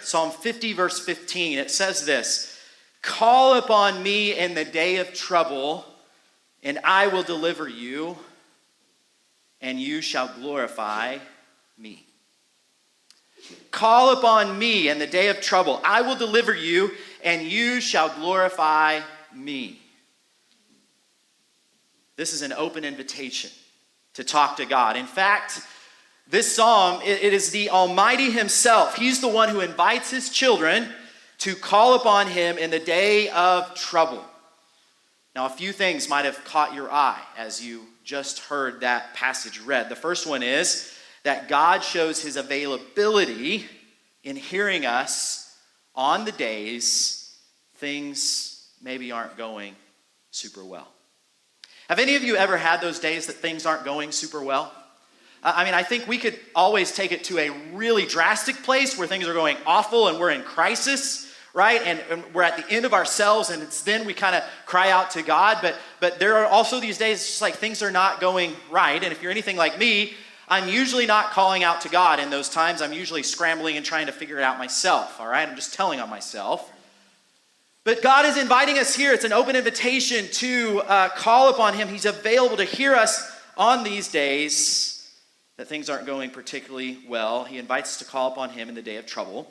Psalm 50, verse 15. It says this, "Call upon me in the day of trouble, and I will deliver you, and you shall glorify me." Call upon me in the day of trouble. I will deliver you, and you shall glorify me. This is an open invitation to talk to God. In fact, this psalm, it is the Almighty himself. He's the one who invites his children to call upon him in the day of trouble. Now, a few things might have caught your eye as you just heard that passage read. The first one is that God shows his availability in hearing us on the days things maybe aren't going super well. Have any of you ever had those days that things aren't going super well? I think we could always take it to a really drastic place where things are going awful and we're in crisis, right? And we're at the end of ourselves, and it's then we kind of cry out to God. But there are also these days just like things are not going right. And if you're anything like me, I'm usually not calling out to God in those times. I'm usually scrambling and trying to figure it out myself, all right? I'm just telling on myself. But God is inviting us here. It's an open invitation to call upon him. He's available to hear us on these days that things aren't going particularly well. He invites us to call upon him in the day of trouble.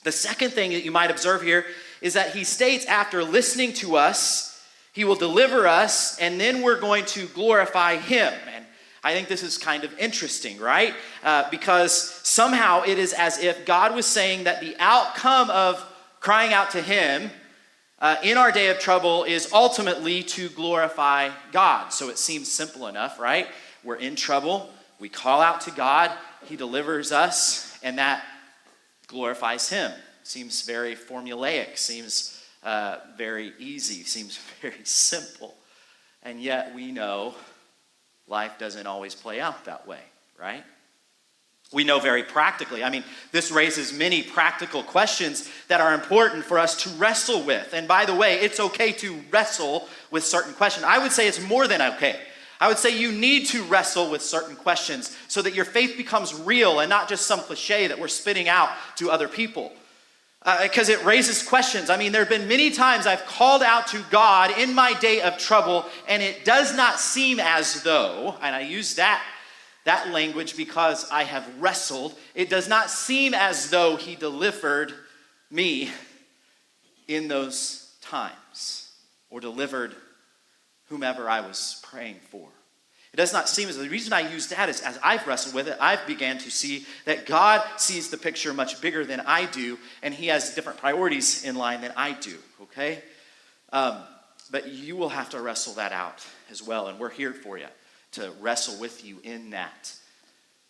The second thing that you might observe here is that he states after listening to us, he will deliver us, and then we're going to glorify him. And I think this is kind of interesting, right? Because somehow it is as if God was saying that the outcome of crying out to him in our day of trouble is ultimately to glorify God. So it seems simple enough, right? We're in trouble. We call out to God. He delivers us, and that glorifies him. Seems very formulaic. Seems very easy. Seems very simple. And yet we know life doesn't always play out that way, right? We know very practically. This raises many practical questions that are important for us to wrestle with. And by the way, it's okay to wrestle with certain questions. I would say it's more than okay. I would say you need to wrestle with certain questions so that your faith becomes real and not just some cliche that we're spitting out to other people. Because it raises questions. There have been many times I've called out to God in my day of trouble, and it does not seem as though, and I use that language because I have wrestled, it does not seem as though he delivered me in those times or delivered whomever I was praying for. It does not seem as though, the reason I use that is as I've wrestled with it, I've began to see that God sees the picture much bigger than I do, and he has different priorities in line than I do, okay? But you will have to wrestle that out as well, and we're here for you to wrestle with you in that.